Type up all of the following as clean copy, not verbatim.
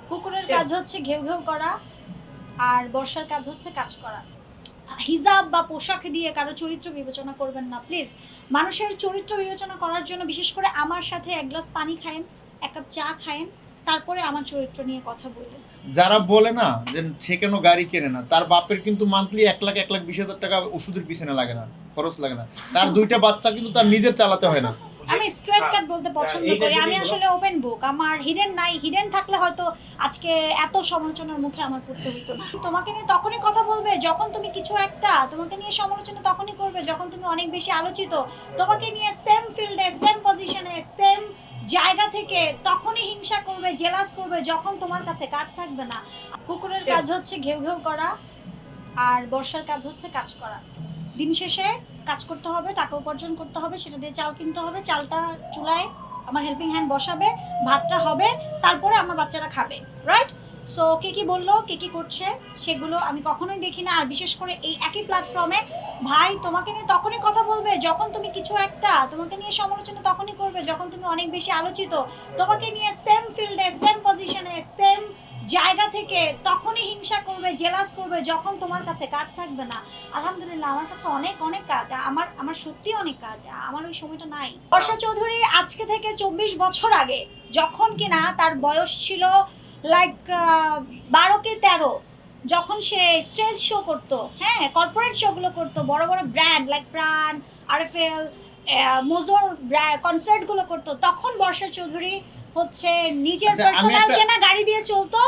কুকুরের কাজ হচ্ছে ঘেউ ঘেউ করা, আর বর্ষার কাজ হচ্ছে কাজ করা। হিজাব বা পোশাক দিয়ে কারো চরিত্র বিবেচনা করবেন না প্লিজ। মানুষের চরিত্র বিবেচনা করার জন্য বিশেষ করে আমার সাথে এক গ্লাস পানি খায়েন, এক কাপ চা খায়েন, তারপরে আমার চরিত্র নিয়ে কথা বলবেন। যারা বলে না যে সে কেন গাড়ি কেনে না, তার বাপের কিন্তু মান্থলি 1,20,000 টাকা ওষুধের পিছনে লাগে না, খরচ লাগে না। তার 2টা বাচ্চা কিন্তু তার নিজের চালাতে হয় না। আমি স্ট্রেট কাট বলতে পছন্দ করি। আমি আসলে ওপেন বুক, আমার হিডেন নাই। হিডেন থাকলে হয়তো আজকে এত সমালোচনার মুখে আমার পড়তে হইতো না। তোমাকে নিয়ে তখনই কথা বলবে যখন তুমি কিছু একটা, তোমাকে নিয়ে সমালোচনা তখনই করবে যখন তুমি অনেক বেশি আলোচিত। তোমাকে নিয়ে সেম ফিল্ডে, সেম পজিশনে, সেম জায়গা থেকে তখনই হিংসা করবে, জেলাস করবে যখন তোমার কাছে কাজ থাকবে না। কুকুরের কাজ হচ্ছে ঘেউ ঘেউ করা, আর বর্ষার কাজ হচ্ছে কাজ করা। দিন শেষে কাজ করতে হবে, টাকা উপার্জন করতে হবে, সেটা দিয়ে চাল কিনতে হবে। চালটা চুলায় আমার হেল্পিং হ্যান্ড বসাবে, ভাতটা হবে, তারপরে আমার বাচ্চারা খাবে, রাইট? সো কে কি বললো, কে কি করছে, সেগুলো আমি কখনোই দেখি না। আর বিশেষ করে এই একই প্ল্যাটফর্মে ভাই তোমাকে নিয়ে তখনই কথা বলবে যখন তুমি কিছু একটা, তোমাকে নিয়ে সমালোচনা তখনই করবে যখন তুমি অনেক বেশি আলোচিত। তোমাকে নিয়ে সেম ফিল্ডে, সেম পজিশনে, সেম জায়গা থেকে তখনই হিংসা করবে, জেলাস করবে যখন তোমার কাছে কাজ থাকবে না। আলহামদুলিল্লাহ আমার কাছে অনেক অনেক কাজ, আমার সত্যি অনেক কাজ, আমার ওই সময়টা নাই। বর্ষা চৌধুরী আজকে থেকে 24 বছর আগে, যখন কিনা তার বয়স ছিল লাইক 12 কি 13, যখন সে স্টেজ শো করতো, হ্যাঁ কর্পোরেট শোগুলো করতো, বড় বড় ব্র্যান্ড লাইক প্রাণ, আরএফএল, মোজোর কনসার্টগুলো করতো, তখন বর্ষা চৌধুরী হচ্ছে নিজের পার্সোনাল কেনা গাড়ি দিয়ে চলতো,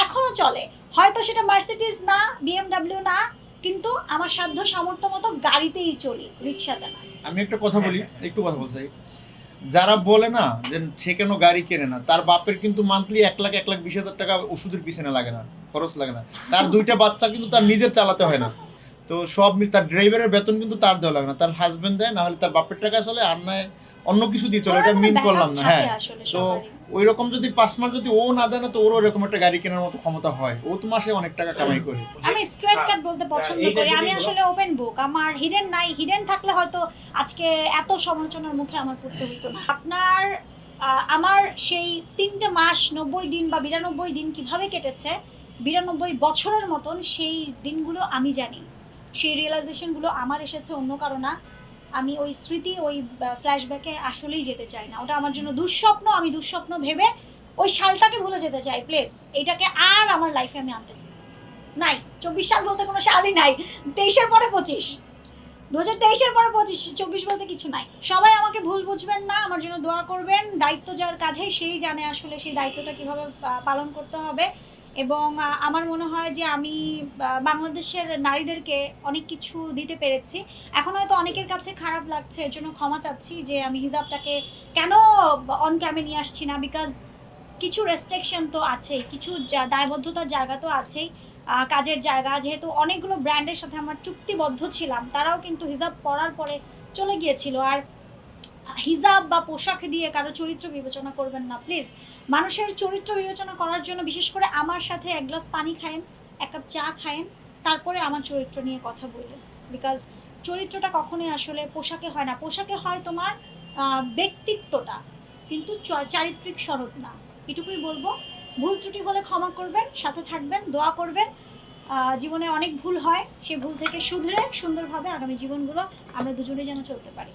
এখনো চলে। হয়তো সেটা মার্সিডিজ না, বিএমডাব্লিউ না, কিন্তু আমার সাধ্য সামর্থ্য মতো গাড়িতেই চলি, রিক্সাতে না। আমি একটা কথা বলি, একটু কথা বলছি। যারা বলে না যে সে কেন গাড়ি কেনে না, তার বাপের কিন্তু মান্থলি 1,20,000 টাকা ওষুধের পিছনে লাগে না, খরচ লাগে না। তার 2টা বাচ্চা কিন্তু তার নিজের চালাতে হয় না। তো সব তার ড্রাইভারের বেতন কিন্তু তার দেওয়া লাগে না, তার হাজবেন্ড দেয়, না হলে তার বাপের টাকা চলে, আর নয় অন্য কিছু দিয়ে চলে। এটা মিন করলাম না, হ্যাঁ। তো ওই রকম যদি 5 মাস যদি ও না দেয় না, তো ওরও এরকম একটা গাড়ি কেনার মতো ক্ষমতা হয়। ও তো মাসে অনেক টাকা কামাই করে। আমি স্ট্রেট কাট বলতে পছন্দ করি। আমি আসলে ওপেন বুক, আমার হিডেন নাই। হিডেন থাকলে হয়তো আজকে এত সমালোচনার মুখে আমার পড়তে হইতো না। আপনার আমার সেই 3টে মাস 90 দিন বা 92 দিন কিভাবে কেটেছে, 92 বছরের মতন, সেই দিনগুলো আমি জানি। সেই রিয়েলাইজেশনগুলো আমার এসেছে, অন্য কারো না। আমি ওই স্মৃতি, ওই ফ্ল্যাশব্যাকে আসলেই যেতে চাই না। ওটা আমার জন্য দুঃস্বপ্ন। আমি দুঃস্বপ্ন ভেবে ওই সালটাকে ভুলে যেতে চাই প্লিজ। এটাকে আর আমার লাইফে আমি আনতেছি নাই। 24 সাল বলতে কোনো সালই নাই। 23-এর পরে 25, 2023-এর পরে 25, 24 বলতে কিছু নাই। সবাই আমাকে ভুল বুঝবেন না, আমার জন্য দোয়া করবেন। দায়িত্ব যার কাঁধে সেই জানে আসলে সেই দায়িত্বটা কিভাবে পালন করতে হবে। এবং আমার মনে হয় যে আমি বাংলাদেশের নারীদেরকে অনেক কিছু দিতে পেরেছি। এখন হয়তো অনেকের কাছে খারাপ লাগছে, এর জন্য ক্ষমা চাচ্ছি যে আমি হিজাবটাকে কেন অন ক্যামে নিয়ে আসছি না। বিকজ কিছু রেস্ট্রিকশন তো আছেই, কিছু দায়বদ্ধতার জায়গা তো আছেই। কাজের জায়গা, যেহেতু অনেকগুলো ব্র্যান্ডের সাথে আমার চুক্তিবদ্ধ ছিলাম, তারাও কিন্তু হিজাব পরার পরে চলে গিয়েছিল। আর হিজাব বা পোশাক দিয়ে কারো চরিত্র বিবেচনা করবেন না প্লিজ। মানুষের চরিত্র বিবেচনা করার জন্য বিশেষ করে আমার সাথে এক গ্লাস পানি খায়েন, এক কাপ চা খায়েন, তারপরে আমার চরিত্র নিয়ে কথা বলবেন। বিকজ চরিত্রটা কখনোই আসলে পোশাকে হয় না। পোশাকে হয় তোমার ব্যক্তিত্বটা, কিন্তু চারিত্রিক সনদ না। এটুকুই বলবো। ভুল ত্রুটি হলে ক্ষমা করবেন, সাথে থাকবেন, দোয়া করবেন। জীবনে অনেক ভুল হয়, সেই ভুল থেকে শুধরে সুন্দরভাবে আগামী জীবনগুলো আমরা দুজনেই যেন চলতে পারি।